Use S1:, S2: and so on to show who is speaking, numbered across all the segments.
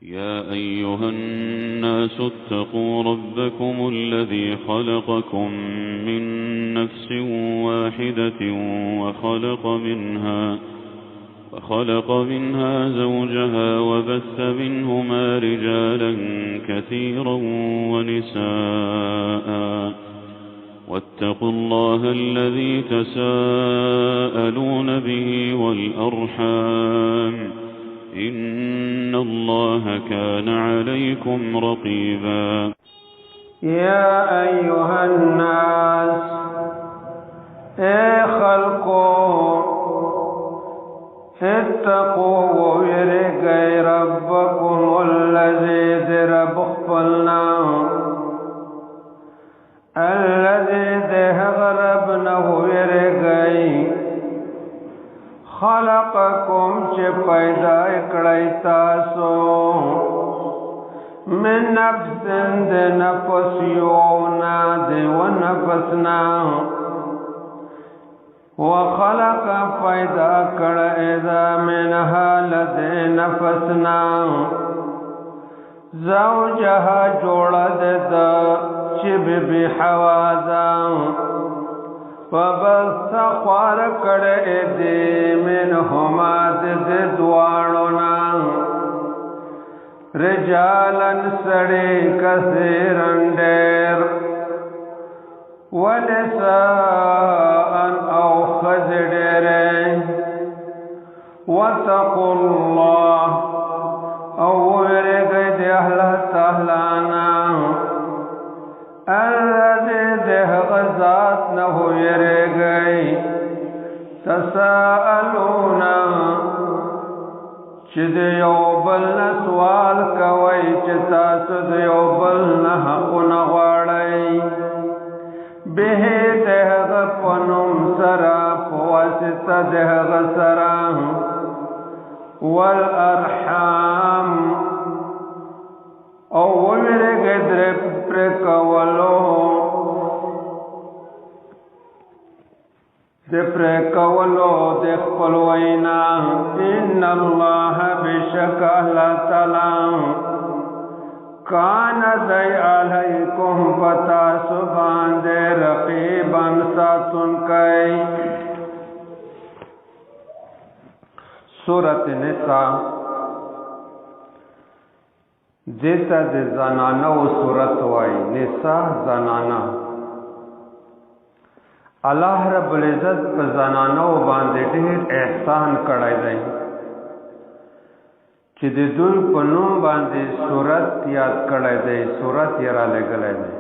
S1: يا أيها الناس اتقوا ربكم الذي خلقكم من نفس واحدة وخلق منها زوجها وبث منهما رجالا كثيرا ونساء واتقوا الله الذي تساءلون به والأرحام إن الله كان عليكم رقيبا
S2: يا أيها الناس خلقوا اتقوا ويرقي ربكم الذي دربخفلنا الذي دهغربنه يرقي خلقكم چه پیدا اکڑی تاسو من نفس ده نفس یونا ده و نفسنا وخلق پیدا کڑ اذا منها لده نفسنا زوجها جوڑد ده چه بی حوازا وبث خوار کڑے دے منہما دے دوارنا رجالا سڑے کثیرا دیر ونساء او خزدر واتقوا اللہ او ورگئی دے اہلا تہلانا الذي ده غزات نهو يرغي تساءلون چد یوبل سوال کوي چتا سد یوبل حق نغړی به ده غپنم سرا فواسط ده غسرا والارحام او ورغه در پرکولو د خپل وینا ان الله بشک الله تعالی کان ذی علیکم پتا سبحان دے رقیبا ساتن کای سورۃ النساء دیتا د زنانه و صورت وای نساء زنانه الله رب العزت په زنانه و باندې ډېر احسان کړی دی چې د دوی په نوم باندې صورت یاد کړی دی صورت یې را لګلی دی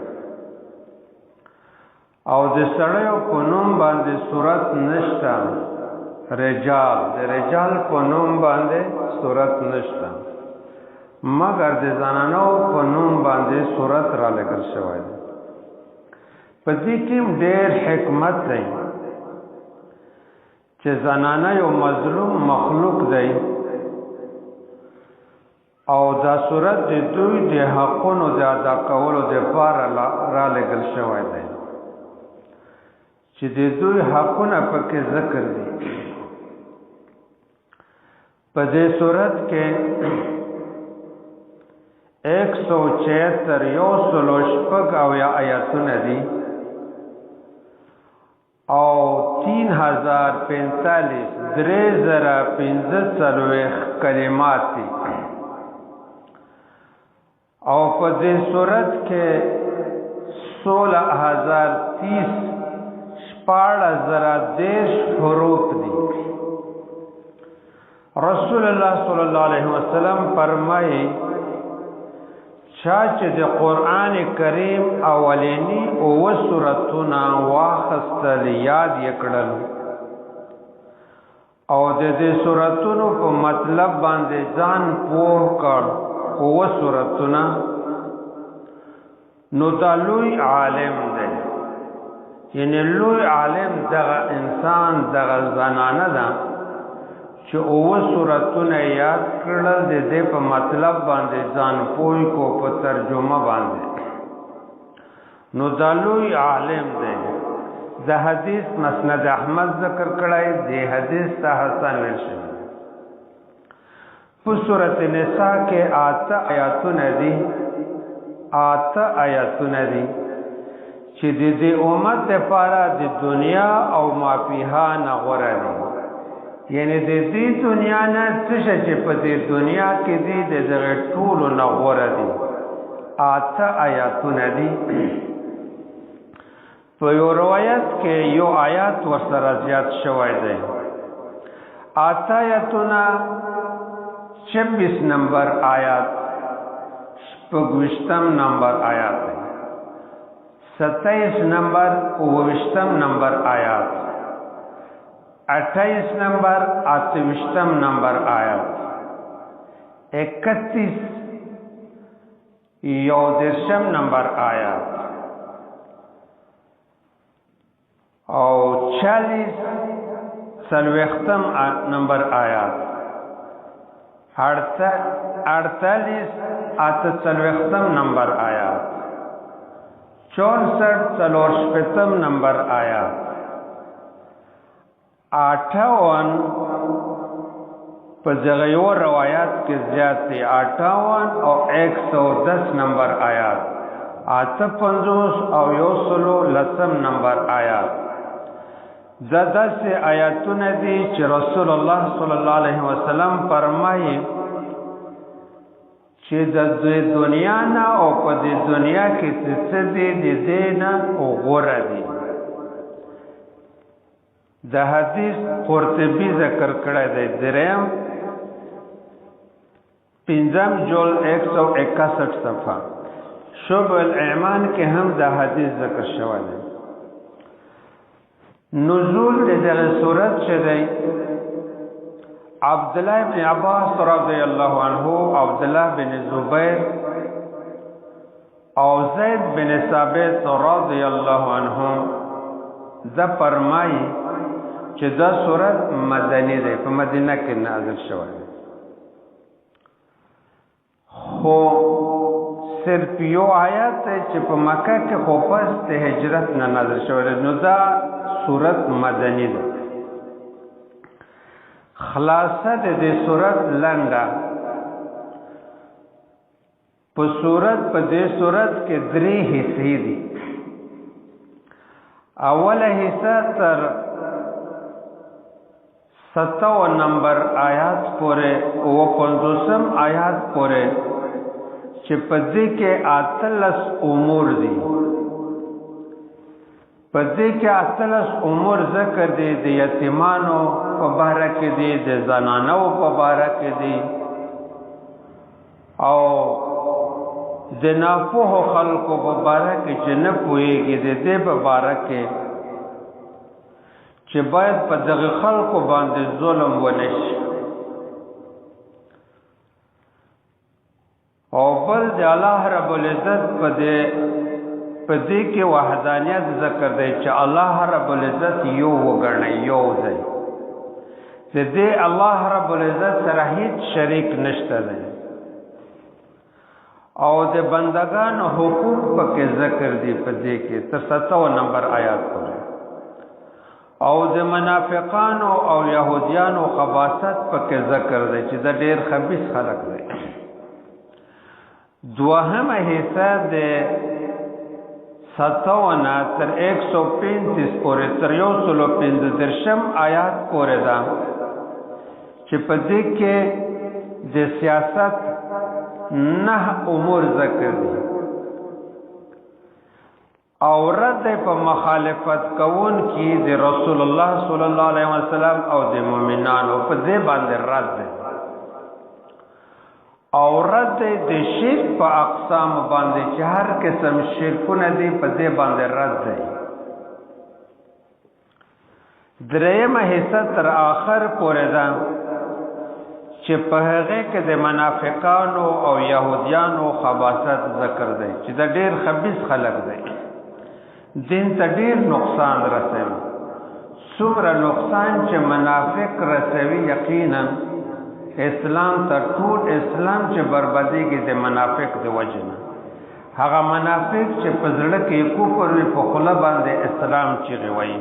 S2: او د سړیو په نوم باندې صورت نشته رجال د رجال په نوم باندې صورت نشته مگر د زنانو په نوم باندې صورت را لګل شوی دی په دې کې ډېر حکمت دی چې زنانه یو مظلوم مخلوق دی او دا صورت د دوی د حقونو د ادا کولو لپاره را لګل شوی دی چې د دوی حقونه پکې ذکر دي په دې صورت کې 176 یو سلوشپک او یا آیاتونه دي او 3045 3045 کلمات دي او په دې صورت کې 16030 14,010 حروف دي رسول الله صلی الله علیه وسلم فرمایي چې د قران کریم اولینی او سورتونه واخستل یاد یکړل او د دې سورتونو په مطلب باندې ځان پوه کړ او سورتونه نو دا لوی عالم دی یعنی لوی عالم دغه انسان دغه زنانه ده چې او سورتونه یاد کړل د دې په مطلب باندې ځان پوي کو په ترجمه باندې نو دا لوی عالم دی د حدیث مسند احمد ذکر کړای دی حدیث ته حسن ویل شوی په سورۃ نساء کې 8 آیاتونه دي 8 آیاتونه دي چې د دې امت لپاره د دنیا او ما فيها نه غوړه دي یعنی د دې دنیا نه څه چې په دې دنیا کې دي د دغه ټولو نه غوړه دي 8 آیاتونه دي په یو روایت کې یو آیات ورسره زیات شوی دی 8 آیاتونه 26 نمبر آیات 25 نمبر آیات 27 نمبر 29 نمبر آیات 28 نمبر 28 نمبر آیات 31 یودرشم نمبر آیات او 40 سلوختم نمبر آیات 48 سلوختم نمبر آیات 64 سلوشپتم نمبر آیات 58 په ځغیو روایت کې زیات دي 58 او 110 نمبر آیات 58 او 110 نمبر آیات زده سے آیاتونه دي چې رسول الله صلی الله علیه وسلم فرمایي چې د دنیا نه او په دې دنیا کې څه دي د دې نه غوړه دي د حدیث قرطبی ذکر کړی دی دریم 5 جول 161 صفحه شعب الاعمان کې هم د حدیث ذکر شوی دی نزول دغه صورت شدی عبد الله بن عباس رضی الله عنه عبد الله بن زبیر او زید بن ثابت رضی الله عنهم ذ فرمایي چې دا صورت مدنی ده په مدینه کې نازل شوی خو صرف یو آیات چې په مکه کې خو پس ته هجرت نه نازل شوی نو دا صورت مدنی ده خلاصه د دې صورت لنډه په دې صورت کې 3 حصے دي اوله حصہ تر 57 نمبر آیات پورې او 50 آیات پورې چې په دې کې 8 امور دي په دې کې 8 امور ذکر دي د یتیمانو په باره کې دي د زنانو په باره کې دي او د ناپوهو خلکو په باره کې چې نه پوهېږي د دې په باره کې چې باید په دغه خلکو باندې ظلم ونشي او بل د الله رب العزت په دې کې وحدانیت ذکر دی چې الله رب العزت یو وګڼي یو دی د دې الله رب العزت سره هیڅ شریک نشته دی او د بندگانو حقوق پکې ذکر دی په دې کې تر 57 نمبر آیات پورې او د منافقانو او يهوديانو خباثت پکې ذکر دی چې د ډېر خبيث خلق دی دوهمه حصہ د 57 تر 135 پورې تر 135 آیات پورې دا چې په دې کې د سیاست 9 امور ذکر دي او رد په مخالفت کون کی د رسول الله صلی الله علیه وسلم او د مؤمنانو په دې باندې رد او رد د شرک په اقسام باندې چې هر قسم شرکونه دي په دې باندې رد دي درېمه حصہ تر آخر پورې ده چې په هغه کې د منافقانو او يهوديانو خباثت ذکر دی چې د ډېر خبيث خلق دی دین ته ډېر نقصان رسوي څومره نقصان چې منافق رسوي یقینا اسلام ته ټول اسلام چې بربادي کې د منافق د وجنه هغه منافق چې په زړه کې کفر په خله باندې اسلام چیغي وایي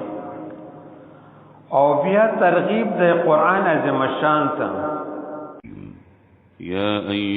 S2: او بیا ترغیب د قران عظیم شان ته
S1: يا أيها